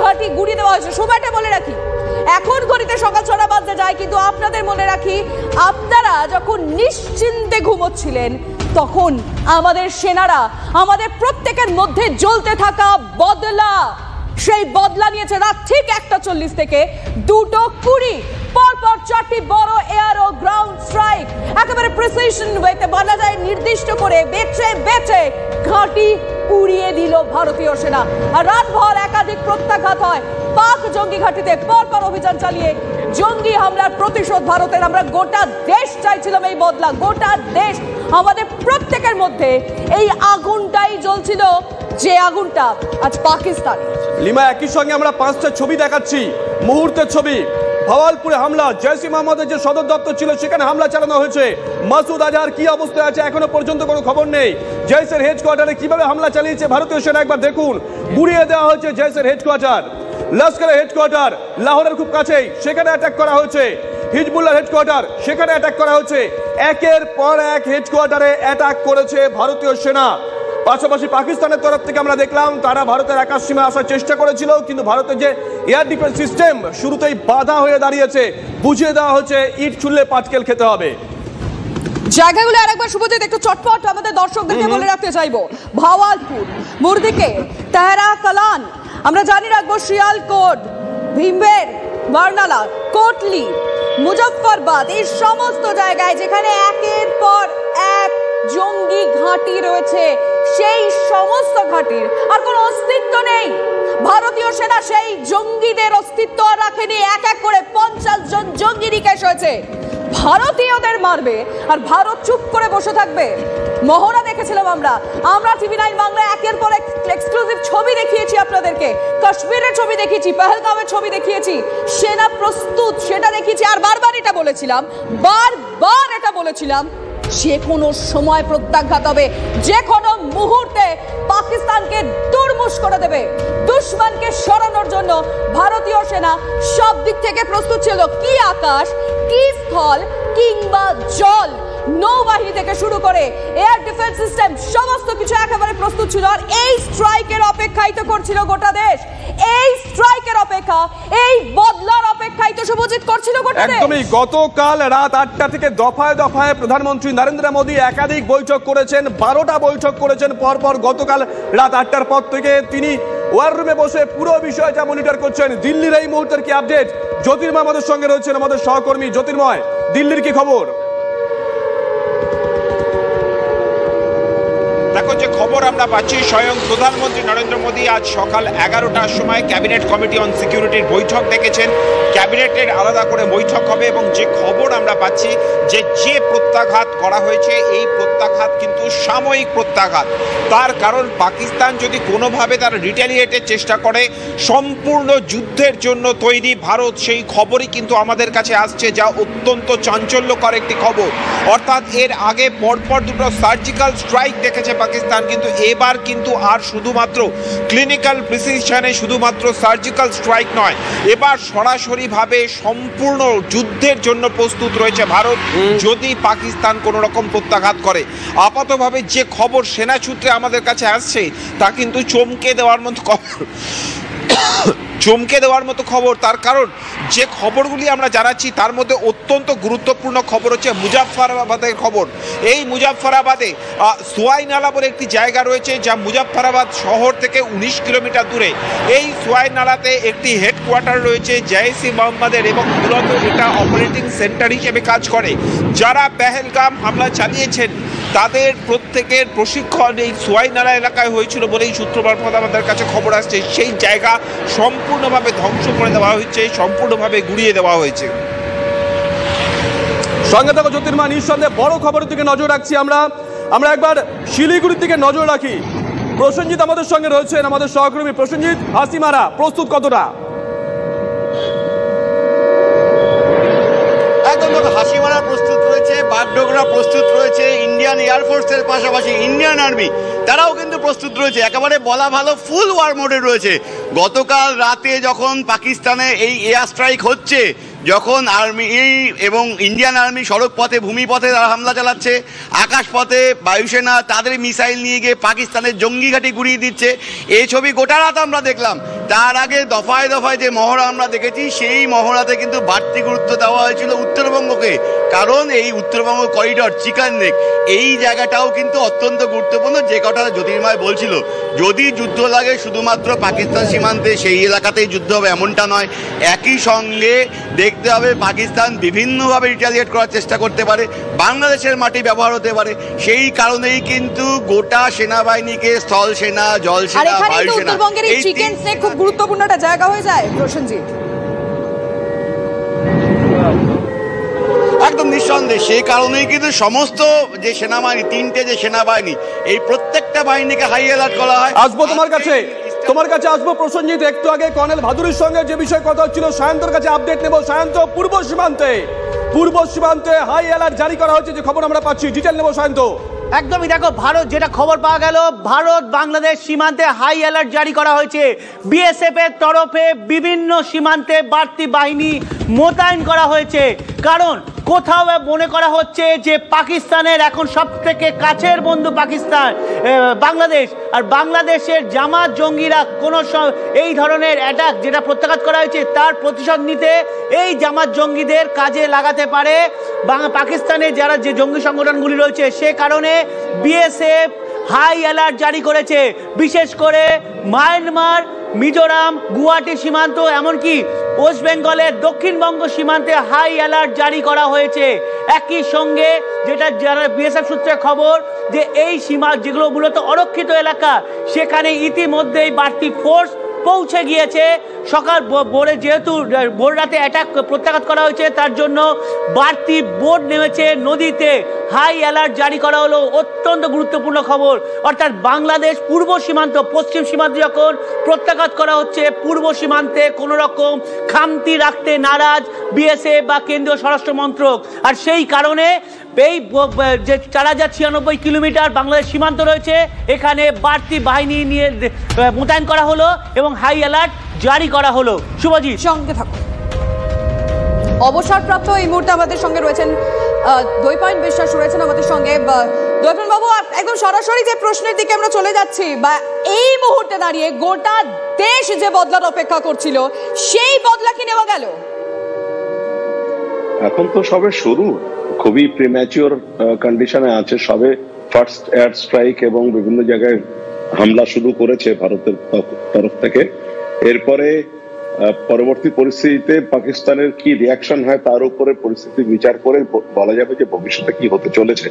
ঘাঁটি গুড়িয়ে দেওয়া হয়েছে। সময়টা বলে রাখি, এখন ঘড়িতে সকাল 6টা বাজতে যায়, কিন্তু আপনাদের মনে রাখি আপনারা যখন নিশ্চিন্তে ঘুমোচ্ছিলেন তখন আমাদের সেনারা আমাদের প্রত্যেকের মধ্যে জ্বলতে থাকা বদলা, সেই বদলা নিয়েছে রাত ঠিক 1:40 থেকে 2:20 পরপর 4টি বড় এয়ার ও গ্রাউন্ড স্ট্রাইক, একেবারে প্রিসিশন ওয়েতে বলা যায় নির্দিষ্ট করে বেছে বেছে ঘাঁটি উড়িয়ে দিল ভারতীয় সেনা। আর রাতভর একাধিক প্রত্যাঘাত হয় পাক জঙ্গি ঘাঁটিতে, পরপর অভিযান চালিয়ে জঙ্গি হামলার প্রতিশোধ ভারতের। আমরা গোটা দেশ চাইছিলাম এই বদলা, গোটা দেশ, আমাদের প্রত্যেকের মধ্যে এই আগুনটাই জ্বলছিল, যে আগুনটা আজ পাকিস্তান। লিমা, একই সঙ্গে আমরা 5টা ছবি দেখাচ্ছি, মুহূর্তের ছবি। ভাওয়ালপুরে হামলা, জৈশ-ই মোহাম্মদের যে সদর দপ্তর ছিল সেখানে হামলা চালানো হয়েছে। মাসুদ আজহার কি অবস্থায় আছে এখনো পর্যন্ত কোনো খবর নেই। জৈশের হেডকোয়ার্টারে কিভাবে হামলা চালিয়েছে ভারতীয় সেনা একবার দেখুন। গুড়িয়ে দেওয়া হয়েছে জৈশের হেডকোয়ার্টার, লস্করের হেডকোয়ার্টার লাহোরের খুব কাছেই, সেখানে অ্যাটাক করা হয়েছে। হিজবুল্লাহ হেডকোয়ার্টার, সেখানে অ্যাটাক করা হয়েছে। একের পর এক হেডকোয়ার্টারে অ্যাটাক করেছে ভারতীয় সেনা। পাশাপাশি পাকিস্তানের তরফ থেকে আমরা দেখলাম তারা ভারতের আকাশ সীমায় আসার চেষ্টা করেছিল, কিন্তু ভারতের যে এয়ার ডিফেন্স সিস্টেম শুরুতেই বাধা হয়ে দাঁড়িয়েছে। বুঝিয়ে দেওয়া হচ্ছে ইট ছুড়লে পাটকেল খেতে হবে। জায়গাগুলো আরেকবার শুভজিৎ একটু চটপট আমাদের দর্শকদেরকে বলে রাখতে চাইবো। ভাওয়ালপুর, মুরদিকে, তেহরা কালান, আমরা জানি রাখবো শিয়ালকোট, ভীমবের, বারনালা, কোটলি, মুজফ্ফরবাদ, এই সমস্ত জায়গায় যেখানে একের পর এক জঙ্গি ঘাঁটি রয়েছে, সেই সমস্ত ঘাঁটির আর কোনো অস্তিত্ব নেই। ভারতীয় সেনা সেই জঙ্গিদের অস্তিত্ব রাখেনি, এক এক করে 50 জন জঙ্গি নিকেশ হয়েছে। ভারতীয়দের মারবে আর ভারত চুপ করে বসে থাকবে? মহড়া দেখেছিলাম আমরা TV9 বাংলা একের পর এক এক্সক্লুসিভ ছবি দেখিয়েছি আপনাদেরকে, কাশ্মীরের ছবি দেখিয়েছি, পহেলগামের ছবি দেখিয়েছি, সেনা প্রস্তুত সেটা দেখিয়েছি। আর বারবার এটা বলেছিলাম যে কোনো সময় প্রত্যাঘাত হবে, যে কোনো মুহূর্তে পাকিস্তানকে দুর্মুশ করে দেবে। দুশ্মনকে সরানোর জন্য ভারতীয় সেনা সব দিক থেকে প্রস্তুত ছিল, কি আকাশ, কি স্থল, কিংবা জল, নৌবাহিনী থেকে শুরু করে এয়ার ডিফেন্স সিস্টেম, সমস্ত কিছু একেবারে প্রস্তুত ছিল। আর এই স্ট্রাইকের অপেক্ষাই তো করছিল গোটা দেশ, এই স্ট্রাইকের অপেক্ষা, এই বদলার অপেক্ষাই তো শুভজিৎ করছিল গোটা দেশ। একদমই, গতকাল রাত 8টা থেকে দফায় দফায় প্রধানমন্ত্রী নরেন্দ্র মোদী একাধিক বৈঠক করেছেন, 12টা বৈঠক করেছেন পরপর। গতকাল রাত 8টার পর থেকে তিনি ওয়ার রুমে বসে পুরো বিষয়টা মনিটর করছেন। দিল্লির এই মুহূর্তের কি আপডেট? জ্যোতির্ময় আমাদের সঙ্গে রয়েছেন, আমাদের সহকর্মী। জ্যোতির্ময়, দিল্লির কি খবর? দেখো, যে খবর আমরা পাচ্ছি, স্বয়ং প্রধানমন্ত্রী নরেন্দ্র মোদী আজ সকাল 11টার সময় ক্যাবিনেট কমিটি অন সিকিউরিটির বৈঠক ডেকেছেন। ক্যাবিনেটের আলাদা করে বৈঠক হবে এবং যে খবর আমরা পাচ্ছি যে প্রত্যাঘাত করা হয়েছে, এই প্রত্যাঘাত কিন্তু সাময়িক প্রত্যাঘাত। তার কারণ পাকিস্তান যদি কোনোভাবে তার রিটেলিয়েটের চেষ্টা করে, সম্পূর্ণ যুদ্ধের জন্য তৈরি ভারত, সেই খবরই কিন্তু আমাদের কাছে আসছে, যা অত্যন্ত চাঞ্চল্যকর একটি খবর। অর্থাৎ এর আগে পরপর দুটো সার্জিক্যাল স্ট্রাইক দেখেছে পাকিস্তান, কিন্তু এবার কিন্তু আর শুধুমাত্র ক্লিনিক্যাল প্রিসিশনে শুধুমাত্র সার্জিক্যাল স্ট্রাইক নয়, এবার সরাসরিভাবে সম্পূর্ণ যুদ্ধের জন্য প্রস্তুত রয়েছে ভারত যদি পাকিস্তান কোনো রকম প্রত্যাঘাত করে। আপাতভাবে যে খবর সেনা সূত্রে আমাদের কাছে আসছে তা কিন্তু চমকে দেওয়ার মতো খবর। তার কারণ যে খবরগুলি আমরা জানাচ্ছি তার মধ্যে অত্যন্ত গুরুত্বপূর্ণ খবর হচ্ছে মুজাফফরাবাদের খবর। এই মুজাফফরাবাদে সোয়াই নালা বলে একটি জায়গা রয়েছে, যা মুজাফফরাবাদ শহর থেকে 19 কিলোমিটার দূরে। এই সোয়াই নালাতে একটি হেডকোয়ার্টার রয়েছে জৈশ-ই মোহাম্মদের, এবং মূলত এটা অপারেটিং সেন্টার হিসেবে কাজ করে। যারা পেহেলগাম হামলা চালিয়েছেন তাদের প্রত্যেকের প্রশিক্ষণ এই সোয়াই নালা এলাকায় হয়েছিল বলেই সূত্র মারফত আমাদের কাছে খবর আসছে। সেই জায়গা সম্পূর্ণভাবে ধ্বংস করে দেওয়া হয়েছে, সম্পূর্ণভাবে গুড়িয়ে দেওয়া হয়েছে। সঙ্গে থাকো জ্যোতির্ময়, নিঃসন্দেহে বড় খবরের দিকে নজর রাখছি আমরা একবার শিলিগুড়ির দিকে নজর রাখি। প্রসেনজিৎ আমাদের সঙ্গে রয়েছেন, আমাদের সহকর্মী। প্রসেনজিৎ, হাসিমারা প্রস্তুত কতটা? একদম হাসিমারা প্রস্তুত রয়েছে, বাগডোগরা প্রস্তুত রয়েছে, ইন্ডিয়ান এয়ারফোর্সের পাশাপাশি ইন্ডিয়ান আর্মি তারাও কিন্তু প্রস্তুত রয়েছে। একেবারে বলা ভালো ফুল ওয়ার মোডে রয়েছে। গতকাল রাতে যখন পাকিস্তানে এই এয়ার স্ট্রাইক হচ্ছে যখন আর্মি এবং ইন্ডিয়ান আর্মি সড়ক পথে ভূমিপথে তারা হামলা চালাচ্ছে, আকাশপথে বায়ুসেনা তাদের মিসাইল নিয়ে গিয়ে পাকিস্তানের জঙ্গি ঘাঁটি গুড়িয়ে দিচ্ছে, এই ছবি গোটা রাত আমরা দেখলাম। তার আগে দফায় দফায় যে মহড়া আমরা দেখেছি, সেই মহড়াতে কিন্তু বাড়তি গুরুত্ব দেওয়া হয়েছিল উত্তরবঙ্গকে, কারণ এই উত্তরবঙ্গ করিডর চিকেন নেক এই জায়গাটাও কিন্তু অত্যন্ত গুরুত্বপূর্ণ। যে কথাটা জ্যোতির্ময় বলছিল, যদি যুদ্ধ লাগে শুধুমাত্র পাকিস্তান সীমান্তে সেই এলাকাতেই যুদ্ধ হবে এমনটা নয়, একই সঙ্গে দেখতে হবে পাকিস্তান বিভিন্নভাবে রিটালিয়েট করার চেষ্টা করতে পারে, বাংলাদেশের মাটি ব্যবহার হতে পারে। সেই কারণেই কিন্তু গোটা সেনাবাহিনীকে স্থল সেনা, জল সেনা, বায়ুসেনা এই চিকেন স্নেক খুব গুরুত্বপূর্ণ একটা জায়গা হয়ে যায়। প্রসেনজিৎ, একদম নিঃসন্দেহে সেই কারণেই কিন্তু সমস্ত যে সেনাবাহিনী, তিনটে যে সেনাবাহিনী, এই প্রত্যেকটা বাহিনীকে হাই অ্যালার্ট করা হয়। আসবো তোমার কাছে আসবো প্রসেনজিৎ। একটু আগে কর্নেল ভাদুরীর সঙ্গে যে বিষয়ে কথা হচ্ছিল, সায়ন্তর কাছে আপডেট নেব। সায়ন্ত, পূর্ব সীমান্তে হাই অ্যালার্ট জারি করা হচ্ছে যে খবর আমরা পাচ্ছি, ডিটেল নেব সায়ন্ত। একদমই, দেখো ভারত যেটা খবর পাওয়া গেল, ভারত বাংলাদেশ সীমান্তে হাই অ্যালার্ট জারি করা হয়েছে। বিএসএফ এর তরফে বিভিন্ন সীমান্তে বাড়তি বাহিনী মোতায়েন করা হয়েছে, কারণ কোথাও মনে করা হচ্ছে যে পাকিস্তানের এখন সব থেকে কাছের বন্ধু পাকিস্তান, বাংলাদেশ, আর বাংলাদেশের জামাত জঙ্গিরা কোনো এই ধরনের অ্যাটাক যেটা প্রত্যাঘাত করা হয়েছে তার প্রতিশোধ নিতে এই জামাত জঙ্গিদের কাজে লাগাতে পারে পাকিস্তানের যারা যে জঙ্গি সংগঠনগুলি রয়েছে। সে কারণে বিএসএফ হাই অ্যালার্ট জারি করেছে, বিশেষ করে মায়ানমার, মিজোরাম, গুয়াহাটি সীমান্ত, এমনকি ওয়েস্ট বেঙ্গলের দক্ষিণবঙ্গ সীমান্তে হাই অ্যালার্ট জারি করা হয়েছে। একই সঙ্গে যেটা যারা বিএসএফ সূত্রে খবর, যে এই সীমা যেগুলো মূলত অরক্ষিত এলাকা, সেখানে ইতিমধ্যেই বাড়তি ফোর্স পৌঁছে গিয়েছে। সকাল ভোরে যেহেতু ভোর রাতে অ্যাটাক প্রত্যাঘাত করা হয়েছে, তার জন্য বাড়তি বোট নেমেছে নদীতে। হাই অ্যালার্ট জারি করা হলো, অত্যন্ত গুরুত্বপূর্ণ খবর। অর্থাৎ বাংলাদেশ পূর্ব সীমান্ত, পশ্চিম সীমান্ত যখন প্রত্যাঘাত করা হচ্ছে, পূর্ব সীমান্তে কোনো রকম খামতি রাখতে নারাজ বিএসএফ বা কেন্দ্রীয় স্বরাষ্ট্র মন্ত্রক। আর সেই কারণে এই যে 4096 কিলোমিটার বাংলাদেশ সীমান্ত রয়েছে, এখানে বাড়তি বাহিনী নিয়ে মোতায়েন করা হলো এবং হাই অ্যালার্ট জারি করা হলো। শুভজিৎ, সঙ্গে থাকুন। অবসরপ্রাপ্ত এই মুহূর্তে আমাদের সঙ্গে রয়েছেন দ্বৈপায়ন বিশ্বাস রয়েছেন আমাদের সঙ্গে। দ্বৈপায়ন বাবু, একদম সরাসরি যে প্রশ্নের দিকে আমরা চলে যাচ্ছি, বা এই মুহূর্তে দাঁড়িয়ে গোটা দেশ যে বদলার অপেক্ষা করছিল, সেই বদলা কি নেওয়া গেল? এখন তো সবে শুরু, খুবই প্রিম্যাচিওর কন্ডিশনে আছে। সবে ফার্স্ট এয়ার স্ট্রাইক এবং বিভিন্ন জায়গায় হামলা শুরু করেছে ভারতের তরফ থেকে। এরপরে পরবর্তী পরিস্থিতিতে পাকিস্তানের কি রিয়াকশন হয় তার উপরে পরিস্থিতি বিচার করে বলা যাবে যে ভবিষ্যতে কি হতে চলেছে।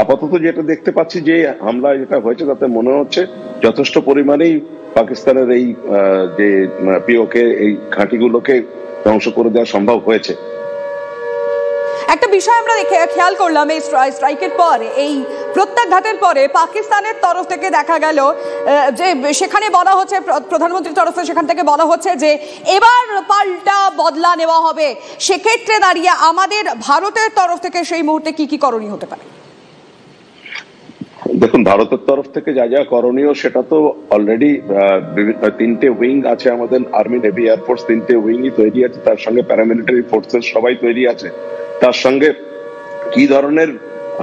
আপাতত যেটা দেখতে পাচ্ছি, যে হামলা যেটা হয়েছে তাতে মনে হচ্ছে যথেষ্ট পরিমাণেই পাকিস্তানের এই যে পিওকে, এই ঘাঁটিগুলোকে ধ্বংস করে দেওয়া সম্ভব হয়েছে। একটা বিষয় আমরা খেয়াল করলাম, এই স্ট্রাইকের পর, এই প্রত্যাঘাতের পরে পাকিস্তানের তরফ থেকে দেখা গেল যে সেখানে বলা হচ্ছে, প্রধানমন্ত্রীর তরফে সেখান থেকে বলা হচ্ছে যে এবার পাল্টা বদলা নেওয়া হবে। সেক্ষেত্রে দাঁড়িয়ে আমাদের ভারতের তরফ থেকে সেই মুহূর্তে কি কি করণীয় হতে পারে? দেখুন, ভারতের তরফ থেকে যা যা করণীয় সেটা তো অলরেডি তিনটে উইং আছে আমাদের, আর্মি, নেভি, এয়ারফোর্স, তিনটে উইংই তৈরি আছে। তার সঙ্গে প্যারামিলিটারি ফোর্সেস সবাই তৈরি আছে। তার সঙ্গে কি ধরনের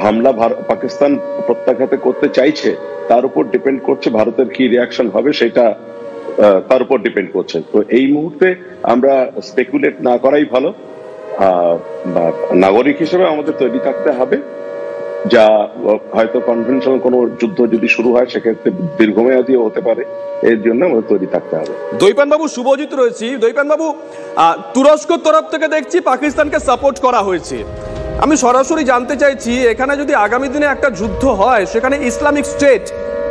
হামলা পাকিস্তান প্রত্যাঘাত করতে চাইছে তার উপর ডিপেন্ড করছে, ভারতের কি রিয়াকশন হবে সেটা তার উপর ডিপেন্ড করছে। তো এই মুহূর্তে আমরা স্পেকুলেট না করাই ভালো। নাগরিক হিসেবে আমাদের তৈরি থাকতে হবে, যা হয়তো কনভেনশনাল কোনো যুদ্ধ যদি শুরু হয় সেক্ষেত্রে দীর্ঘমেয়াদীও হতে পারে, এর জন্য আমাদের তৈরি থাকতে হবে। দ্বৈপায়ন বাবু, শুভজিৎ রয়েছি। দ্বৈপায়ন বাবু, তুরস্কর তরফ থেকে দেখছি পাকিস্তানকে সাপোর্ট করা হয়েছে। আমি সরাসরি জানতে চাইছি, এখানে যদি আগামী দিনে একটা যুদ্ধ হয়, সেখানে ইসলামিক স্টেট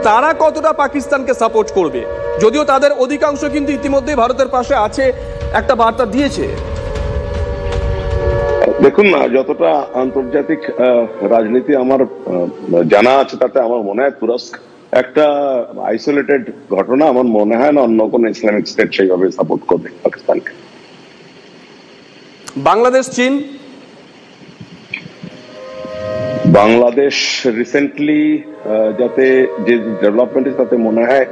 তারা কতটা পাকিস্তানকে সাপোর্ট করবে? যদিও তাদের অধিকাংশ কিন্তু ইতিমধ্যেই ভারতের পাশে আছে, একটা বার্তা দিয়েছে। দেখুন, যতটা আন্তর্জাতিক রাজনীতি আমার জানা আছে তাতে আমার মনে হয় তুরস্ক একটা আইসোলেটেড ঘটনা। আমার মনে হয় না অন্য কোন ইসলামিক স্টেট সেইভাবে সাপোর্ট করবে পাকিস্তানকে। বাংলাদেশ, চীন? বাংলাদেশ রিসেন্টলি যাতে যে ডেভেলপমেন্ট তাতে মনে হয়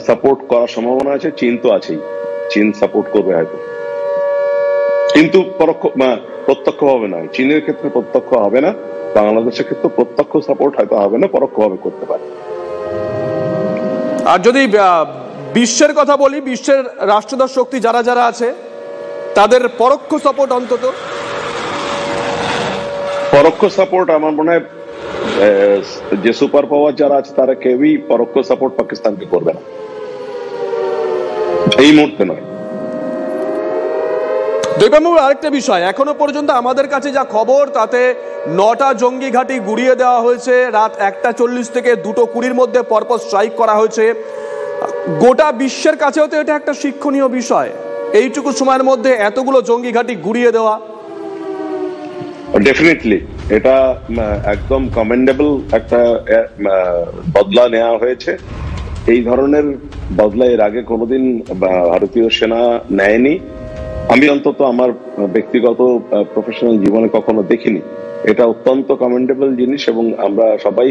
সাপোর্ট করার সম্ভাবনা আছে। চীন তো আছেই, চীন সাপোর্ট করবে হয়তো। কিন্তু প্রত্যক্ষভাবে নয়। চীনের ক্ষেত্রে প্রত্যক্ষ হবে না, বাংলাদেশের ক্ষেত্রে প্রত্যক্ষ সাপোর্ট হয়তো হবে না, পরোক্ষভাবে করতে পারে। আর যদি বিশ্বের কথা বলি, বিশ্বের রাষ্ট্রদশ শক্তি যারা যারা আছে তাদের পরোক্ষ সাপোর্ট, অন্তত পরোক্ষ সাপোর্ট আমার মনে হয় যে সুপার পাওয়ার যারা আছে তারা কেউই পরোক্ষ সাপোর্ট পাকিস্তানকে করবে না, এই মুহূর্তে নয়। দৈবামবাবু, আরেকটা বিষয়, এখনো পর্যন্ত আমাদের কাছে যা খবর তাতে 9টা জঙ্গি ঘাঁটি গুড়িয়ে দেওয়া হয়েছে, রাত 1:40 থেকে 2:20 মধ্যে পরপর স্ট্রাইক করা হয়েছে। গোটা বিশ্বের কাছেও তো এটা একটা শিক্ষণীয় বিষয়, এইটুকু সময়ের মধ্যে এতগুলো জঙ্গি ঘাঁটি গুড়িয়ে দেওয়া। ডেফিনেটলি এটা একদম কমেন্ডেবল একটা বদলা নেওয়া হয়েছে। এই ধরনের বদলা এর আগে কোনোদিন ভারতীয় সেনা নেয়নি, আমি অন্তত আমার ব্যক্তিগত প্রফেশনাল জীবনে কখনো দেখিনি। এটা অত্যন্ত কমেন্ডেবল জিনিস এবং আমরা সবাই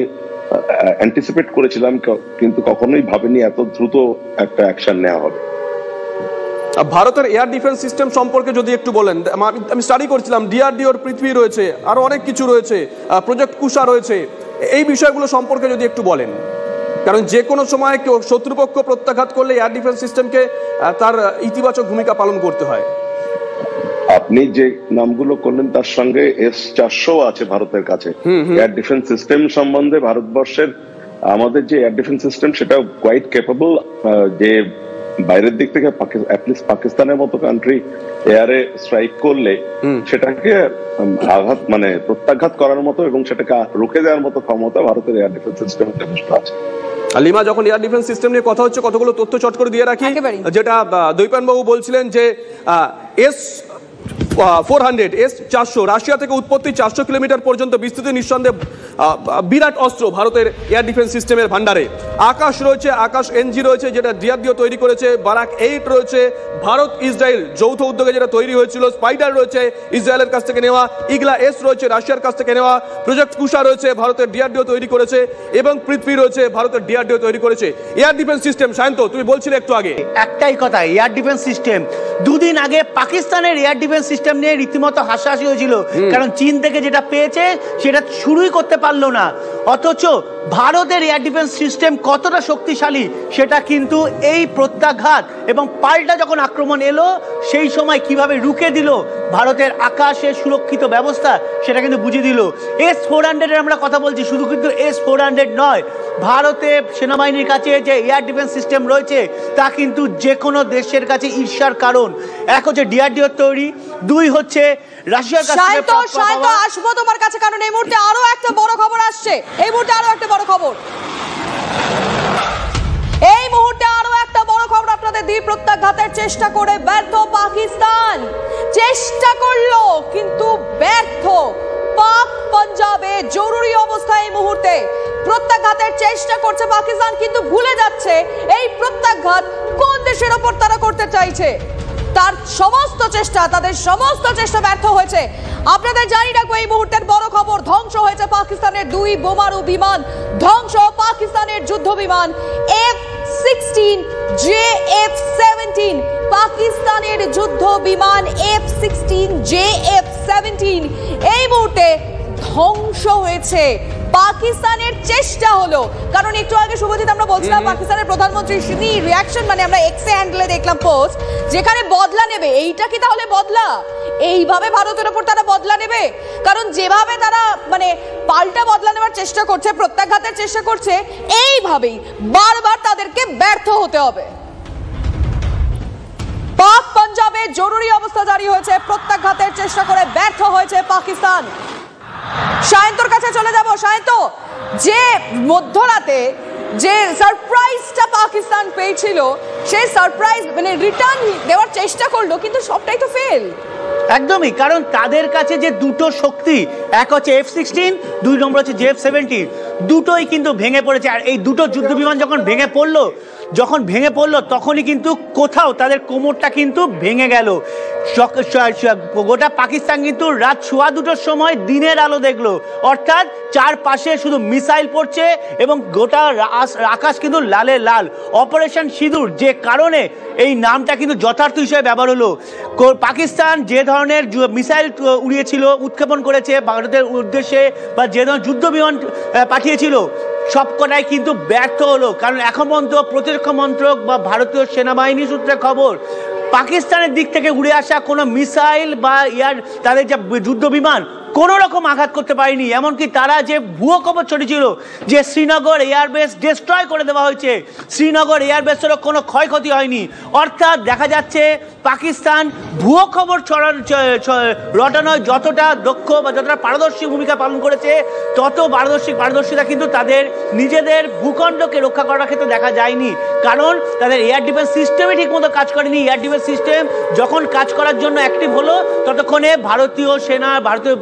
অ্যান্টিসিপেট করেছিলাম, কিন্তু কখনোই ভাবিনি এত দ্রুত একটা অ্যাকশন নেওয়া হবে। ভারতের এয়ার ডিফেন্স সিস্টেম সম্পর্কে যদি একটু বলেন। আমি স্টাডি করছিলাম, ডিআরডিওর পৃথিবী রয়েছে, আরো অনেক কিছু রয়েছে, প্রজেক্ট কুষা রয়েছে, এই বিষয়গুলো সম্পর্কে যদি একটু বলেন, কারণ যে কোনো সময় কেউ শত্রুপক্ষ প্রত্যাঘাত করলে এয়ার ডিফেন্স সিস্টেমকে তার ইতিবাচক ভূমিকা পালন করতে হয়। আপনি যে নামগুলো করলেন তার সঙ্গে S-400 আছে ভারতের কাছে। এয়ার ডিফেন্স সিস্টেম সম্বন্ধে ভারতবর্ষের আমাদের যে এয়ার ডিফেন্স সিস্টেম সেটা কোয়াইট ক্যাপেবল, যে বাইরের দিক থেকে অ্যাটলিস্ট পাকিস্তানের মতো কান্ট্রি এয়ারে স্ট্রাইক করলে সেটাকে আঘাত প্রত্যাঘাত করার মতো এবং সেটাকে রুখে দেওয়ার মতো ক্ষমতা ভারতের এয়ার ডিফেন্স সিস্টেমে যথেষ্ট আছে। লিমা, যখন এয়ার ডিফেন্স সিস্টেম নিয়ে কথা হচ্ছে, কতগুলো তথ্য চট করে দিয়ে রাখি, যেটা দৈপায়ন বাবু বলছিলেন যে S-400 S-400 রাশিয়া থেকে উৎপত্তি, 400 কিলোমিটার পর্যন্ত বিস্তৃত, নিঃসন্দেহে বিরাট অস্ত্র ভারতের এয়ার ডিফেন্স সিস্টেমের ভান্ডারে। আকাশ রয়েছে, আকাশ NG রয়েছে যেটা ডিআরডিও তৈরি করেছে, বারাক 8 রয়েছে, ভারত ইসরায়েল যৌথ উদ্যোগে যেটা তৈরি হয়েছিল, স্পাইডার রয়েছে ইসরায়েলের কাছ থেকে নেওয়া, ইগলা S রয়েছে রাশিয়ার কাছ থেকে নেওয়া, প্রজেক্ট কুষা রয়েছে ভারতের ডিআরডিও তৈরি করেছে, এবং পৃথিবী রয়েছে ভারতের ডিআরডিও তৈরি করেছে। এয়ার ডিফেন্স সিস্টেম, সায়ন্ত তুমি বলছিলে একটু আগে, একটাই কথা, এয়ার ডিফেন্স সিস্টেম। দুদিন আগে পাকিস্তানের এয়ার ডিফেন্স সিস্টেম নিয়ে রীতিমতো হাসাহাসি হয়েছিল, কারণ চীন থেকে যেটা পেয়েছে সেটা শুরুই করতে পারলো না। অথচ ভারতের এয়ার ডিফেন্স সিস্টেম কতটা শক্তিশালী সেটা কিন্তু এই প্রত্যাঘাত এবং পাল্টা যখন আক্রমণ এলো সেই সময় কিভাবে রুখে দিল ভারতের আকাশের সুরক্ষিত ব্যবস্থা, সেটা কিন্তু বুঝিয়ে দিল। S-400 এর আমরা কথা বলছি, শুধু কিন্তু S-400 নয়, ভারতের সেনাবাহিনীর কাছে যে এয়ার ডিফেন্স সিস্টেম রয়েছে তা কিন্তু যে কোনো দেশের কাছে ঈর্ষার কারণ। এক হচ্ছে ডিআরডিও তৈরি, দুই হচ্ছে রাশিয়ার কাছে। আসবো তোমার কাছে, কারণ এই মুহূর্তে আরো একটা বড় খবর আসছে। এই মুহূর্তে আরো একটা বড় খবর আপনাদের দিয়ে প্রত্যাঘাতের চেষ্টা করে ব্যর্থ পাকিস্তান। চেষ্টা করলো কিন্তু ব্যর্থ। পাক পাঞ্জাবে জরুরি অবস্থা এই মুহূর্তে। প্রত্যাঘাতের চেষ্টা করছে পাকিস্তান, কিন্তু ভুলে যাচ্ছে এই প্রত্যাঘাত কোন দেশের ওপর তারা করতে চাইছে। তাদের সমস্ত চেষ্টা ব্যর্থ হয়েছে। আপনাদের জানি রাখবো এই মুহূর্তের বড় খবর, ধ্বংস হয়েছে পাকিস্তানের 2 বোমারু বিমান, ধ্বংস পাকিস্তানের যুদ্ধ বিমান F-16 JF-17, পাকিস্তানের যুদ্ধ বিমান F-16 JF-17 এই মুহূর্তে ধ্বংস হয়েছে। পাকিস্তানের চেষ্টা হলো, কারণ একটু আগে শুভজিৎ আমরা বলছিলাম পাকিস্তানের প্রধানমন্ত্রী রিয়াকশন, আমরা এক্সে হ্যান্ডেলে দেখলাম পোস্ট, যেখানে বদলা নেবে। এইটা কি তাহলে বদলা? এইভাবে ভারতের উপর তারা বদলা নেবে? কারণ যেভাবে তারা পাল্টা বদলা নেওয়ার চেষ্টা করছে, প্রত্যাঘাতের চেষ্টা করছে, এইভাবেই বারবার তাদেরকে ব্যর্থ হতে হবে। পাক পাঞ্জাবে জরুরি অবস্থা জারি হয়েছে, প্রত্যাঘাতের চেষ্টা করে ব্যর্থ হয়েছে পাকিস্তান। সায়ন্তর কাছে চলে যাব। সায়ন্ত, যে মধ্যরাতে যে সারপ্রাইজটা পাকিস্তান পেয়েছিল, সেই সারপ্রাইজ রিটার্ন দেওয়ার চেষ্টা করলো, কিন্তু সবটাই তো ফেল। একদমই, কারণ তাদের কাছে যে দুটো শক্তি, এক হচ্ছে F-16, 2 নম্বর হচ্ছে JF-17, দুটোই কিন্তু ভেঙে পড়েছে। আর এই দুটো যুদ্ধ বিমান যখন ভেঙে পড়লো, যখন ভেঙে পড়লো তখনই কিন্তু কোথাও তাদের কোমরটা কিন্তু ভেঙে গেল। গোটা পাকিস্তান কিন্তু রাত 2:15 সময় দিনের আলো দেখলো, অর্থাৎ চারপাশে শুধু মিসাইল পড়ছে এবং গোটা আকাশ কিন্তু লালে লাল। অপারেশন সিঁদুর যে কারণে এই নামটা কিন্তু যথার্থ হিসেবে ব্যবহার হলো। পাকিস্তান যে ধরনের মিসাইল উড়িয়েছিল, উৎক্ষেপণ করেছে ভারতের উদ্দেশ্যে, বা যে ধরনের যুদ্ধ বিমান পাঠিয়েছিল, সবকটাই কিন্তু ব্যর্থ হলো। কারণ এখন পর্যন্ত প্রতিরক্ষা মন্ত্রক বা ভারতীয় সেনাবাহিনী সূত্রে খবর, পাকিস্তানের দিক থেকে উড়ে আসা কোনো মিসাইল বা তাদের যে যুদ্ধ বিমান কোনো রকম আঘাত করতে পারেনি। এমনকি তারা যে ভুয়ো খবর ছড়িয়েছিল যে শ্রীনগর এয়ারবেস ডিস্ট্রয় করে দেওয়া হয়েছে, শ্রীনগর এয়ারবেসেরও কোনো ক্ষয়ক্ষতি হয়নি। অর্থাৎ দেখা যাচ্ছে পাকিস্তান ভুয়ো খবর রটানোয় যতটা দক্ষ বা যতটা পারদর্শী ভূমিকা পালন করেছে, তত পারদর্শিতা কিন্তু তাদের নিজেদের ভূখণ্ডকে রক্ষা করার ক্ষেত্রে দেখা যায়নি। কারণ তাদের এয়ার ডিফেন্স সিস্টেমই ঠিকমতো কাজ করেনি। এয়ার ডিফেন্স সিস্টেম যখন কাজ করার জন্য অ্যাক্টিভ হলো, ততক্ষণে ভারতীয়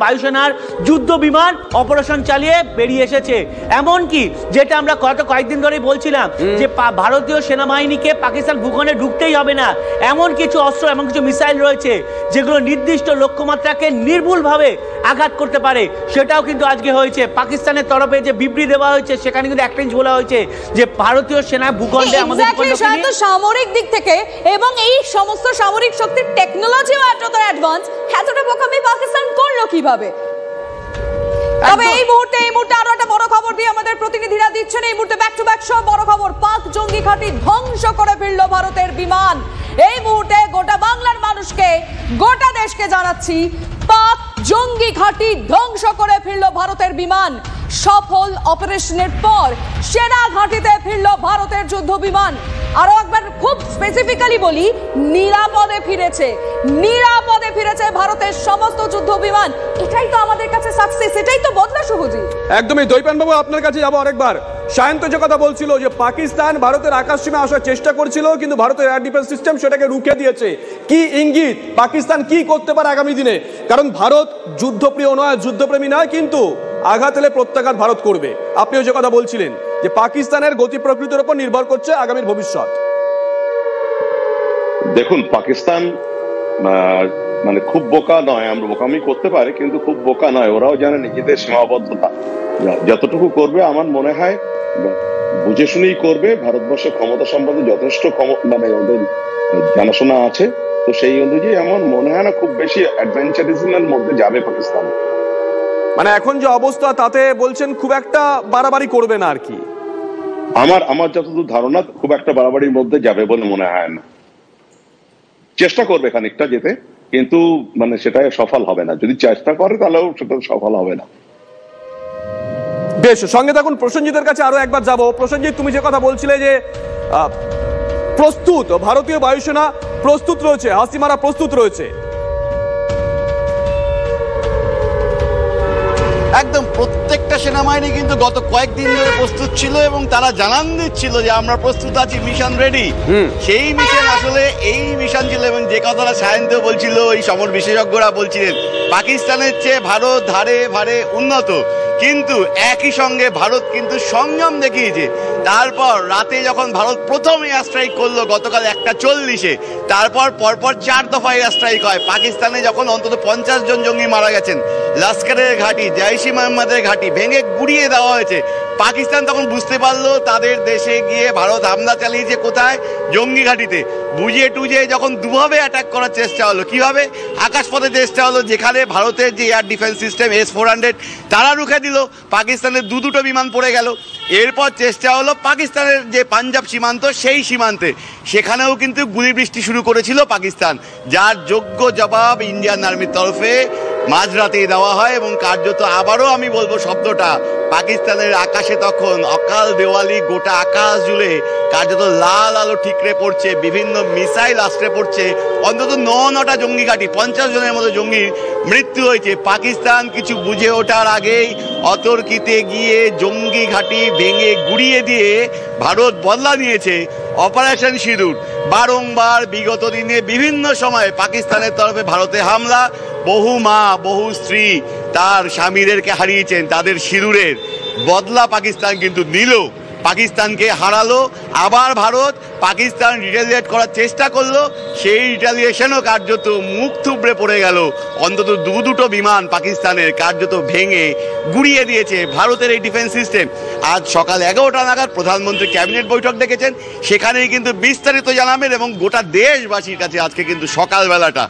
বায়ুসেনার যুদ্ধ বিমান অপারেশন চালিয়ে বেরিয়ে এসেছে। এমনকি যেটা আমরা কয়েকদিন ধরেই বলছিলাম যে ভারতীয় সেনাবাহিনীকে পাকিস্তান ভূখণ্ডে ঢুকতেই হবে না, এমন কিছু অস্ত্র, এমন কিছু মিসাইল রয়েছে যেগুলো নির্দিষ্ট লক্ষ্যমাত্রাকে নির্ভুলভাবে আঘাত করতে পারে। সেটাও কিন্তু আজকে হয়েছে। পাকিস্তানের তরফে যে বিবৃতি দেওয়া হয়েছে সেখানে কিন্তু একটা জিনিস বলা হয়েছে যে ভারতীয় সেনা ভূখণ্ডে আমাদের সামরিক দিক থেকে এবং এই সমস্ত সামরিক শক্তির টেকনোলজিও এতটা অ্যাডভান্স, এতটা বোকামি পাকিস্তান করলো কিভাবে? তবে এই মুহূর্তে আরো একটা বড় খবর দিয়ে আমাদের প্রতিনিধিরা দিচ্ছেন। এই মুহূর্তে ব্যাক টু ব্যাক সব বড় খবর। পাক জঙ্গি ঘাঁটি ধ্বংস করে ফিরল ভারতের বিমান। এই মুহূর্তে গোটা বাংলার মানুষকে, গোটা দেশকে জানাচ্ছি, পাক জঙ্গি ঘাঁটি ধ্বংস করে ফিরল ভারতের বিমান। সফল অপারেশনের পর সেনা ঘাঁটিতে ফিরল ভারতের যুদ্ধ বিমান। আরো একবার খুব স্পেসিফিক্যালি বলি, নিরাপদে ফিরেছে ভারতের সমস্ত যুদ্ধ বিমান। এটাই তো আমাদের কাছে সাকসেস, এটাই তো বদলা শুভজি। একদমই দৈপান বাবু, আপনার কাছে যাবো আরেকবার। সায়ন্ত যে কথা বলছিল যে পাকিস্তান ভারতের আকাশসীমা আসার চেষ্টা করছিল, কিন্তু ভারতের এয়ার ডিফেন্স সিস্টেম সেটাকে রুখে দিয়েছে। কি ইঙ্গিত পাকিস্তান কি করতে পারে আগামী দিনে? কারণ ভারত যুদ্ধপ্রিয় নয়, যুদ্ধপ্রেমী নয়, কিন্তু আঘাত এলে প্রত্যাঘাত ভারত করবে। আপনিও যে কথা বলছিলেন যে পাকিস্তানের গতি প্রকৃতির উপর নির্ভর করছে আগামীর ভবিষ্যৎ। দেখুন, পাকিস্তান মানে খুব বোকা নয়, আমরা বোকামি করতে পারি কিন্তু খুব বোকা নয়। ওরাও জানে নিজেদের সীমাবদ্ধতা, যতটুকু করবে আমার মনে হয় বুঝে শুনেই করবে। ভারতবর্ষের ক্ষমতা সম্বন্ধে যথেষ্ট মানে ওদের জানাশোনা আছে, তো সেই অনুযায়ী আমার মনে হয় না খুব বেশি অ্যাডভেঞ্চারিজমের মধ্যে যাবে পাকিস্তান। মানে এখন যে অবস্থা তাতে বলছেন খুব একটা বাড়াবাড়ি করবে না আর কি। আমার যতদূর ধারণা খুব একটা বাড়াবাড়ির মধ্যে যাবে বলে মনে হয় না। চেষ্টা করবে খানিকটা যেতে, কিন্তু মানে সেটা সফল হবে না। যদি চেষ্টা করে তাহলেও সেটা সফল হবে না। বেশ, সঙ্গে থাকুন। প্রসেনজিতের কাছে আরো একবার যাব। প্রসেনজিৎ, তুমি যে কথা বলছিলে যে প্রস্তুত ভারতীয় বায়ুসেনা প্রস্তুত রয়েছে, হাসিমারা প্রস্তুত রয়েছে, একদম প্রত্যেকটা সেনাবাহিনী কিন্তু গত কয়েকদিন ধরে প্রস্তুত ছিল এবং তারা জানান দিচ্ছিল যে আমরা প্রস্তুত আছি, মিশন রেডি। সেই মিশন আসলে এই মিশন ছিল। এবং যে কথাটা সায়ন্ত বলছিল, এই সমর বিশেষজ্ঞরা বলছিলেন পাকিস্তানের চেয়ে ভারত ধারে ভারে উন্নত, কিন্তু একই সঙ্গে ভারত কিন্তু সংযম দেখিয়েছে। তারপর রাতে যখন ভারত প্রথম এয়ার স্ট্রাইক করলো গতকাল 1:40-এ, তারপর পরপর 4 দফা এয়ার স্ট্রাইক হয়। পাকিস্তানে যখন অন্তত 50 জন জঙ্গি মারা গেছেন, লস্করের ঘাঁটি, জৈশ-ই মোহাম্মদের ঘাঁটি ভেঙে গুড়িয়ে দেওয়া হয়েছে। পাকিস্তান তখন বুঝতে পারলো তাদের দেশে গিয়ে ভারত হামলা চালিয়েছে কোথায়? জঙ্গি ঘাঁটিতে। বুঝিয়ে টুঝে যখন দুভাবে অ্যাটাক করার চেষ্টা হলো, কিভাবে? আকাশপথে চেষ্টা হলো, যেখানে ভারতের যে এয়ার ডিফেন্স সিস্টেম S-400 তারা রুখে দিল, পাকিস্তানের দুটো বিমান পড়ে গেল। এরপর চেষ্টা হলো পাকিস্তানের যে পাঞ্জাব সীমান্ত, সেই সীমান্তে, সেখানেও কিন্তু গুলি বৃষ্টি শুরু করেছিল পাকিস্তান, যার যোগ্য জবাব ইন্ডিয়ান আর্মির তরফে মাঝরাতেই দেওয়া হয়। এবং কার্যত আবারও আমি বলবো শব্দটা, পাকিস্তানের আকাশে তখন অকাল দেওয়ালি, গোটা আকাশ জুড়ে কার্যত লাল আলো ঠিকরে পড়ছে, বিভিন্ন মিসাইল আশ্রে পড়ছে। অন্তত 9টা জঙ্গি ঘাঁটি, 50 জনের মতো জঙ্গির মৃত্যু হয়েছে। পাকিস্তান কিছু বুঝে ওঠার আগেই অতর্কিতে গিয়ে জঙ্গি ঘাঁটি ভেঙে গুড়িয়ে দিয়ে ভারত বদলা নিয়েছে। অপারেশন সিঁদুর বারংবার বিগত দিনে বিভিন্ন সময়ে পাকিস্তানের তরফে ভারতে হামলা, বহু মা বহু স্ত্রী তার স্বামীদেরকে হারিয়েছেন, তাদের সিঁদুরের বদলা পাকিস্তান কিন্তু নিল। পাকিস্তানকে হারালো। আবার ভারত পাকিস্তান রিটালিয়েট করার চেষ্টা করলো, সেই রিটালিয়েশনও কার্যত মুখ থুবড়ে পড়ে গেল। অন্তত দুটো বিমান পাকিস্তানের কার্যত ভেঙে গুড়িয়ে দিয়েছে ভারতের এই ডিফেন্স সিস্টেম। আজ সকাল 11টা নাগাদ প্রধানমন্ত্রী ক্যাবিনেট বৈঠক ডেকেছেন, সেখানেই কিন্তু বিস্তারিত জানাবেন এবং গোটা দেশবাসীর কাছে আজকে কিন্তু সকালবেলাটা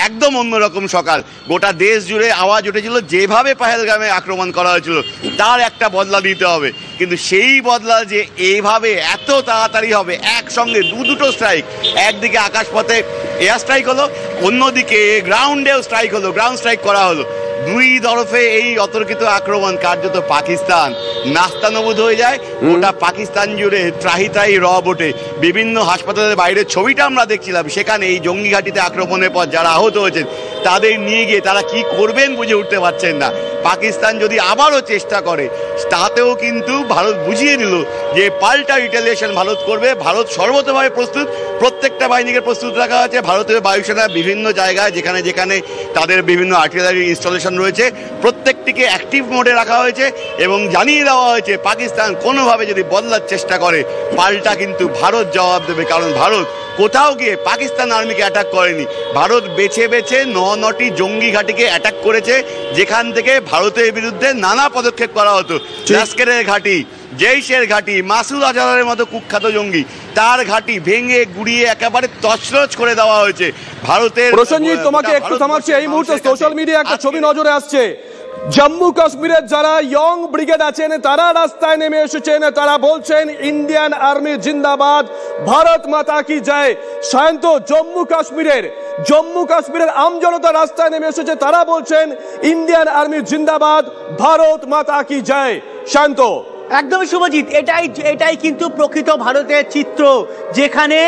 একদম অন্যরকম সকাল। গোটা দেশ জুড়ে আওয়াজ উঠেছিল যেভাবে পহেলগামে আক্রমণ করা হয়েছিল তার একটা বদলা দিতে হবে, কিন্তু সেই বদলা যে এইভাবে এত তাড়াতাড়ি হবে, একসঙ্গে দুটো স্ট্রাইক, একদিকে আকাশপথে এয়ার স্ট্রাইক হলো, অন্যদিকে গ্রাউন্ডেও স্ট্রাইক হলো, গ্রাউন্ড স্ট্রাইক করা হলো। দুই তরফে এই অতর্কিত আক্রমণ কার্যত পাকিস্তান নাস্তানবুদ হয়ে যায়। গোটা পাকিস্তান জুড়ে ত্রাহি ত্রাহি রব ওঠে। বিভিন্ন হাসপাতালের বাইরের ছবিটা আমরা দেখছিলাম, সেখানে এই জঙ্গি ঘাঁটিতে আক্রমণের পর যারা আহত হয়েছেন তাদের নিয়ে গিয়ে তারা কি করবেন বুঝে উঠতে পারছেন না। পাকিস্তান যদি আবারও চেষ্টা করে তাতেও কিন্তু ভারত বুঝিয়ে দিল যে পাল্টা রিটালিয়েশন ভারত করবে। ভারত সর্বতভাবে প্রস্তুত, প্রত্যেকটা বাহিনীকে প্রস্তুত রাখা আছে। ভারতীয় বায়ুসেনা বিভিন্ন জায়গায় যেখানে যেখানে তাদের বিভিন্ন আর্টিলারি ইনস্টলেশন রয়েছে প্রত্যেকটিকে অ্যাক্টিভ মোডে রাখা হয়েছে এবং জানিয়ে দেওয়া হয়েছে পাকিস্তান কোনোভাবে যদি বদলার চেষ্টা করে পাল্টা কিন্তু ভারত জবাব দেবে। কারণ ভারত কোথাও গিয়ে পাকিস্তান আর্মিকে অ্যাটাক করেনি, ভারত বেছে বেছে 9টি জঙ্গি ঘাঁটিকে অ্যাটাক করেছে যেখান থেকে ভারতের বিরুদ্ধে নানা পদক্ষেপ করা হতো। লস্করের ঘাঁটি, জৈশের ঘাঁটি, মাসুদ আজহারের মতো কুখ্যাত জঙ্গি, তার ঘাঁটি ভেঙে গুড়িয়ে একেবারে তছনছ করে দেওয়া হয়েছে ভারতের। প্রসেনজিৎ, তোমাকে একটু থামাচ্ছি। এই মুহূর্তে সোশ্যাল মিডিয়া একটা ছবি নজরে আসছে। জম্মু কাশ্মীরের যারা ইয়ং ব্রিগেড আছেন তারা রাস্তায় নেমে এসেছেন, তারা বলছেন ইন্ডিয়ান আর্মি জিন্দাবাদ, ভারত মাতা কি জয়। সায়ন্ত, জম্মু কাশ্মীরের আমজনতা রাস্তায় নেমে এসেছে, তারা বলছেন ইন্ডিয়ান আর্মি জিন্দাবাদ, ভারত মাতা কি জয়। শান্ত, একদমই শুভজিৎ, এটাই কিন্তু প্রকৃত ভারতের চিত্র, যেখানে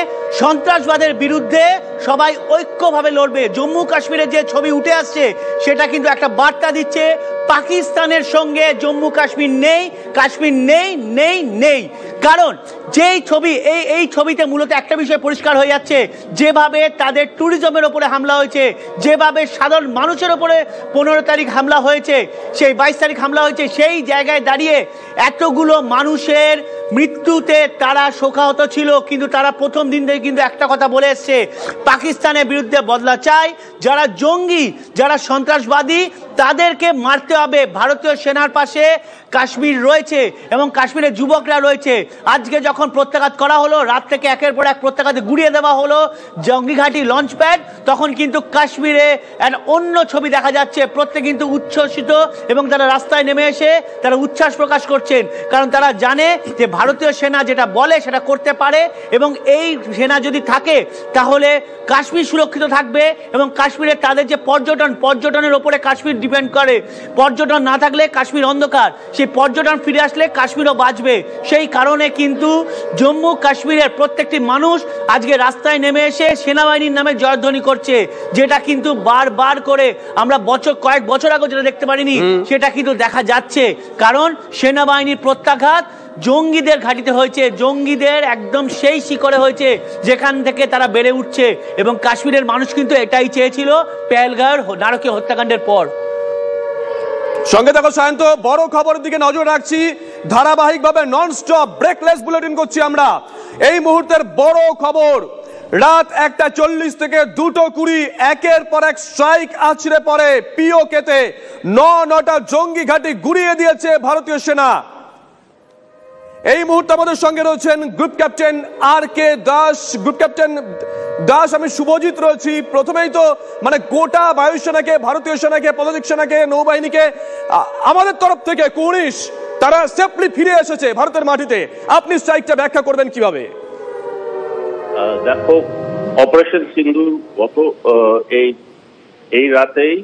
সন্ত্রাসবাদের বিরুদ্ধে সবাই ঐক্যভাবে লড়বে। জম্মু কাশ্মীরের যে ছবি উঠে আসছে সেটা কিন্তু একটা বার্তা দিচ্ছে পাকিস্তানের সঙ্গে জম্মু কাশ্মীর নেই, কাশ্মীর নেই নেই নেই। কারণ যেই ছবি এই ছবিতে মূলত একটা বিষয় পরিষ্কার হয়ে যাচ্ছে, যেভাবে তাদের ট্যুরিজমের ওপরে হামলা হয়েছে, যেভাবে সাধারণ মানুষের ওপরে 15 তারিখ হামলা হয়েছে, সেই 22 তারিখ হামলা হয়েছে, সেই জায়গায় দাঁড়িয়ে এতগুলো মানুষের মৃত্যুতে তারা শোকাহত ছিল, কিন্তু তারা প্রথম দিন থেকে কিন্তু একটা কথা বলে এসছে, পাকিস্তানের বিরুদ্ধে বদলা চাই, যারা জঙ্গি, যারা সন্ত্রাসবাদী তাদেরকে মারতে হবে। ভারতীয় সেনার পাশে কাশ্মীর রয়েছে এবং কাশ্মীরের যুবকরা রয়েছে। আজকে যখন প্রত্যাঘাত করা হলো, রাত থেকে একের পর এক প্রত্যাঘাতে গুড়িয়ে দেওয়া হলো জঙ্গি ঘাঁটি লঞ্চ প্যাড, তখন কিন্তু কাশ্মীরে এক অন্য ছবি দেখা যাচ্ছে। প্রত্যেকে কিন্তু উচ্ছ্বসিত এবং তারা রাস্তায় নেমে এসে তারা উচ্ছ্বাস প্রকাশ করছেন, কারণ তারা জানে যে ভারতীয় সেনা যেটা বলে সেটা করতে পারে এবং এই সেনা যদি থাকে তাহলে কাশ্মীর সুরক্ষিত থাকবে এবং কাশ্মীরে তাদের যে পর্যটনের ওপরে কাশ্মীর ডিপেন্ড করে, পর্যটন না থাকলে কাশ্মীর অন্ধকার, সেই পর্যটন ফিরে আসলে কাশ্মীরও বাঁচবে। সেই কারণে কিন্তু জম্মু কাশ্মীরের প্রত্যেকটি মানুষ আজকে রাস্তায় নেমে এসে সেনাবাহিনীর নামে জয়ধ্বনি করছে, যেটা কিন্তু বারবার করে আমরা কয়েক বছর আগে যেটা দেখতে পারিনি সেটা কিন্তু দেখা যাচ্ছে। কারণ সেনাবাহিনীর প্রত্যাঘাত জঙ্গিদের ঘাঁটিতে হয়েছে, জঙ্গিদের একদম সেই শিকড়ে হয়েছে যেখান থেকে তারা বেড়ে উঠছে এবং কাশ্মীরের মানুষ কিন্তু এটাই চেয়েছিল পেহেলগাঁওয়ের নারকীয় হত্যাকাণ্ডের পর। সঙ্গে থাকো সায়ন্ত, বড় খবরের দিকে নজর রাখছি, ধারাবাহিকভাবে নন স্টপ ব্রেকলেস বুলেটিন করছি আমরা। এই মুহূর্তের বড় খবর, রাত 1:40 থেকে 2:20 একের পর এক স্ট্রাইক আছড়ে পড়ে পিওকেতে। 9টা জঙ্গি ঘাঁটি গুড়িয়ে দিয়েছে ভারতীয় সেনা। এই মুহূর্তে আমাদের সঙ্গে রয়েছেন group captain RK Das. Group captain Das, আমি শুভজিৎ রয়েছি। প্রথমেই তো মানে গোটা বায়ুসেনাকে, ভারতীয় সেনাকে, পদাতিক সেনাকে, নৌবাহিনীকে আমাদের তরফ থেকে কুর্নিশ তারা সেফলি ফিরে এসেছে ভারতের মাটিতে। আপনি স্ট্রাইকটা ব্যাখ্যা করবেন কিভাবে? দেখো, অপারেশন সিন্দুর গত এই রাতেই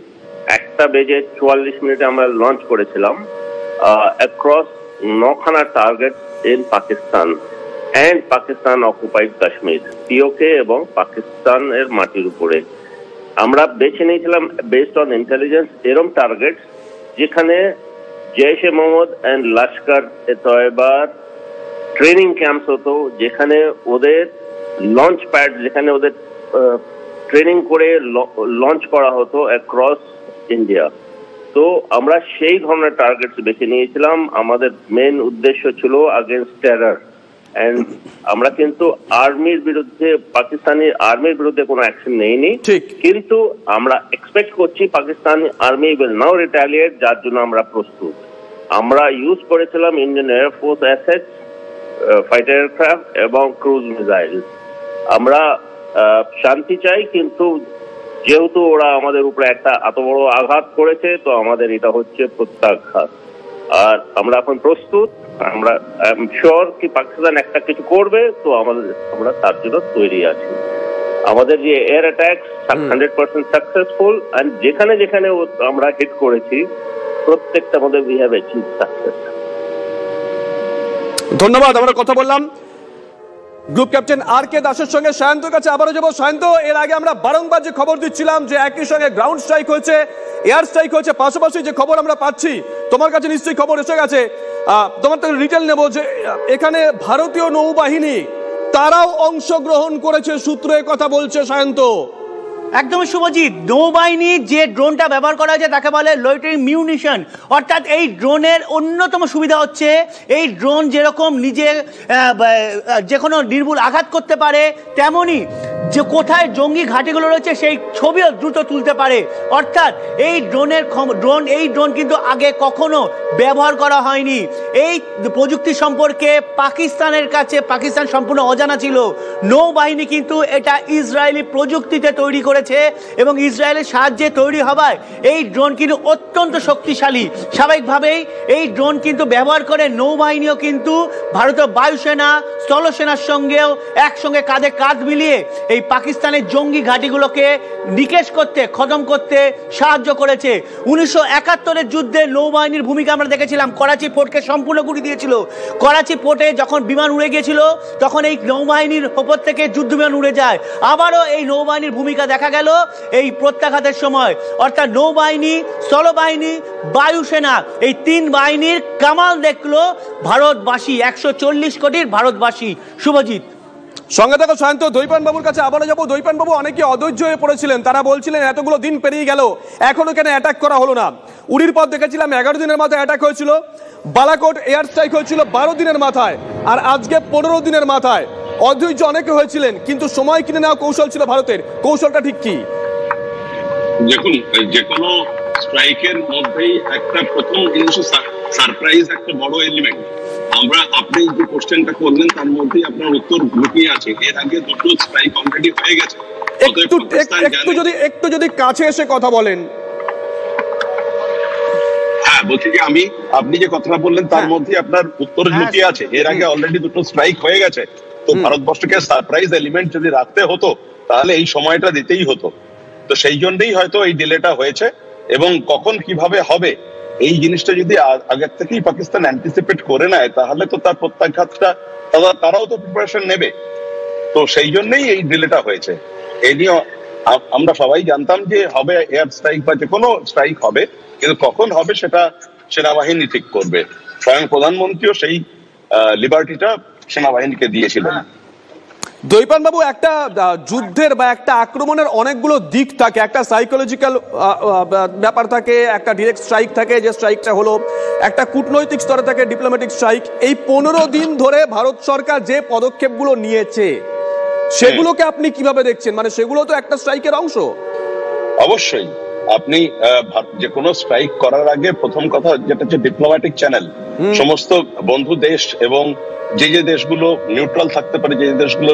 1:44 আমরা লঞ্চ করেছিলাম অ্যাক্রস 9খানা target in Pakistan and Pakistan occupied Kashmir, PoK এবং পাকিস্তানের মাটির উপরে। আমরা বেছে নিয়েছিলাম বেসড অন ইন্টেলিজেন্স এরম টার্গেট যেখানে জৈশ-এ মোহাম্মদ এন্ড লস্কর এ তয়বার ট্রেনিং ক্যাম্পস হতো, যেখানে ওদের লঞ্চ প্যাড, যেখানে ওদের ট্রেনিং করে লঞ্চ করা হতো অ্যাক্রস ইন্ডিয়া। তো আমরা সেই ধরনের টার্গেটস বেছে নিয়েছিলাম। আমাদের মেন উদ্দেশ্য ছিল আগেনস্ট টেরর, এন্ড আমরা কিন্তু আর্মির বিরুদ্ধে, পাকিস্তানি আর্মির বিরুদ্ধে কোনো অ্যাকশন নেইনি, কিন্তু আমরা এক্সপেক্ট করছি Pakistani army will now retaliate, যার জন্য আমরা প্রস্তুত। আমরা ইউজ করেছিলাম Indian air force assets, fighter aircraft এবং ক্রুজ মিসাইল। আমরা শান্তি চাই, কিন্তু যেহেতু ওরা আমাদের উপরে একটা এত বড় আঘাত করেছে, তো আমাদের এটা হচ্ছে প্রত্যাঘাত। আর আমরা এখন প্রস্তুত। আমরা শিওর কি পাকিস্তান একটা কিছু করবে, তো আমরা তার জন্য তৈরি আছি। আমাদের যে এয়ার অ্যাটাক 100% সাকসেসফুল, এন্ড যেখানে যেখানে আমরা হিট করেছি প্রত্যেকটা মধ্যে উই হ্যাভ অ্যাচিভ সাকসেস। ধন্যবাদ। আমরা কথা বললাম গ্রুপ ক্যাপ্টেন আর কে দাসের সঙ্গে। সায়ন্তর কাছে আবারও যাবো। সায়ন্ত, এর আগে আমরা বারংবার যে খবর দিচ্ছিলাম যে একই সঙ্গে গ্রাউন্ড স্ট্রাইক হয়েছে, এয়ার স্ট্রাইক হয়েছে, পাশাপাশি যে খবর আমরা পাচ্ছি, তোমার কাছে নিশ্চয়ই খবর এসে গেছে, তোমার থেকে ডিটেল নেব যে এখানে ভারতীয় নৌবাহিনী তারাও অংশগ্রহণ করেছে, সূত্র কথা বলছে। সায়ন্ত, একদমই শুভজিৎ, নৌবাহিনীর যে ড্রোনটা ব্যবহার করা হয়েছে তাকে বলে লয়টারিং মিউনিশন। অর্থাৎ এই ড্রোনের অন্যতম সুবিধা হচ্ছে এই ড্রোন যেরকম নিজে যে কোনো নির্ভুল আঘাত করতে পারে, তেমনি যে কোথায় জঙ্গি ঘাঁটিগুলো রয়েছে সেই ছবিও দ্রুত তুলতে পারে। অর্থাৎ এই ড্রোন কিন্তু আগে কখনো ব্যবহার করা হয়নি। এই প্রযুক্তি সম্পর্কে পাকিস্তান সম্পূর্ণ অজানা ছিল। নৌবাহিনী কিন্তু এটা ইসরায়েলি প্রযুক্তিতে তৈরি করেছে এবং ইসরায়েলের সাহায্যে তৈরি হওয়ায় এই ড্রোন কিন্তু অত্যন্ত শক্তিশালী। স্বাভাবিকভাবেই এই ড্রোন কিন্তু ব্যবহার করে নৌবাহিনীও কিন্তু ভারতীয় বায়ুসেনা, স্থলসেনার সঙ্গেও একসঙ্গে কাঁধে কাঁধ মিলিয়ে এই পাকিস্তানের জঙ্গি ঘাঁটিগুলোকে নিকেশ করতে, খতম করতে সাহায্য করেছে। 1971-এর যুদ্ধে নৌবাহিনীর ভূমিকা আমরা দেখেছিলাম। করাচি পোর্টকে সম্পূর্ণ গুঁড়িয়ে দিয়েছিল। করাচি পোর্টে যখন বিমান উড়ে গিয়েছিল তখন এই নৌবাহিনীর ওপর থেকে যুদ্ধ বিমান উড়ে যায়। আবারও এই নৌবাহিনীর ভূমিকা দেখা গেল এই প্রত্যাঘাতের সময়। অর্থাৎ নৌবাহিনী, স্থলবাহিনী, বায়ুসেনা, এই তিন বাহিনীর কামাল দেখলো ভারতবাসী, 140 কোটির ভারতবাসী। শুভজিৎ, সঙ্গে থাকো সায়ন্ত। দৈপান বাবুর কাছে আবারও যাবো। দৈপান বাবু, অনেকে অধৈর্য হয়ে পড়েছিলেন, তারা বলছিলেন এতগুলো দিন পেরিয়ে গেল এখনো কেন অ্যাটাক করা হলো না। উড়ির পথ দেখেছিলাম 11 দিনের মাথায় অ্যাটাক হয়েছিল, বালাকোট এয়ার স্ট্রাইক হয়েছিল 12 দিনের মাথায়, আর আজকে 15 দিনের মাথায়। অধৈর্য অনেকে হয়েছিলেন, কিন্তু সময় কিনে নেওয়া কৌশল ছিল ভারতের। কৌশলটা ঠিক কি? দেখুন, যে কোনো স্ট্রাইকের মধ্যেই একটা প্রথম জিনিস সারপ্রাইজ, একটা বড় এলিমেন্ট। আপনি যে কোশ্চেনটা করলেন তার মধ্যেই আপনার উত্তর লুকিয়ে আছে। এর আগে দুটো স্ট্রাইক অলরেডি হয়ে গেছে। একটু যদি কাছে এসে কথা বলেন। হ্যাঁ, বলছি যে আপনি যে কথাটা বললেন তার মধ্যে আপনার উত্তর লুকিয়ে আছে। এর আগে অলরেডি দুটো স্ট্রাইক হয়ে গেছে। তো ভারতবর্ষকে সারপ্রাইজ এলিমেন্ট যদি রাখতে হতো তাহলে এই সময়টা দিতেই হতো। তো সেই জন্যই হয়তো এই ডিলেটা হয়েছে। এবং কখন কিভাবে হবে এই জিনিসটা যদি আগের থেকেই পাকিস্তান অ্যান্টিসিপেট করে নেয় তাহলে তো তার প্রত্যাঘাতটা তারাও তো প্রিপারেশন নেবে। তো সেই জন্যই এই ডিলেটা হয়েছে। এই নিয়ে আমরা সবাই জানতাম যে হবে এয়ার স্ট্রাইক বা যে কোনো স্ট্রাইক হবে, কিন্তু কখন হবে সেটা সেনাবাহিনী ঠিক করবে। স্বয়ং প্রধানমন্ত্রীও সেই লিবার্টিটা সেনাবাহিনীকে দিয়েছিলেন। দৈপান বাবু, একটা যুদ্ধের বা একটা আক্রমণের অনেকগুলো দিক থাকে। একটা সাইকোলজিক্যাল ব্যাপার থাকে, একটা ডিরেক্ট স্ট্রাইক থাকে, যে স্ট্রাইকটা হলো একটা কূটনৈতিক স্তরে থাকে, ডিপ্লোম্যাটিক স্ট্রাইক। এই 15 দিন ধরে ভারত সরকার যে পদক্ষেপগুলো নিয়েছে সেগুলোকে আপনি কিভাবে দেখছেন? মানে সেগুলো তো একটা স্ট্রাইকের অংশ। অবশ্যই আপনি যে কোনো স্ট্রাইক করার আগে প্রথম কথা যেটা হচ্ছে ডিপ্লোম্যাটিক চ্যানেল। সমস্ত বন্ধু দেশ এবং যে যে দেশগুলো নিউট্রাল থাকতে পারে, যে দেশগুলো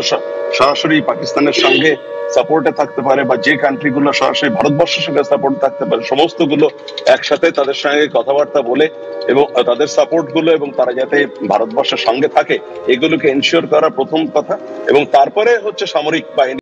সরাসরি পাকিস্তানের সঙ্গে সাপোর্টে থাকতে পারে, বা যে কান্ট্রিগুলো সরাসরি ভারতবর্ষের সঙ্গে সাপোর্ট থাকতে পারে, সমস্তগুলো একসাথে তাদের সঙ্গে কথাবার্তা বলে এবং তাদের সাপোর্ট গুলো এবং তারা যাতে ভারতবর্ষের সঙ্গে থাকে এগুলোকে এনশিওর করা প্রথম কথা। এবং তারপরে হচ্ছে সামরিক বাহিনী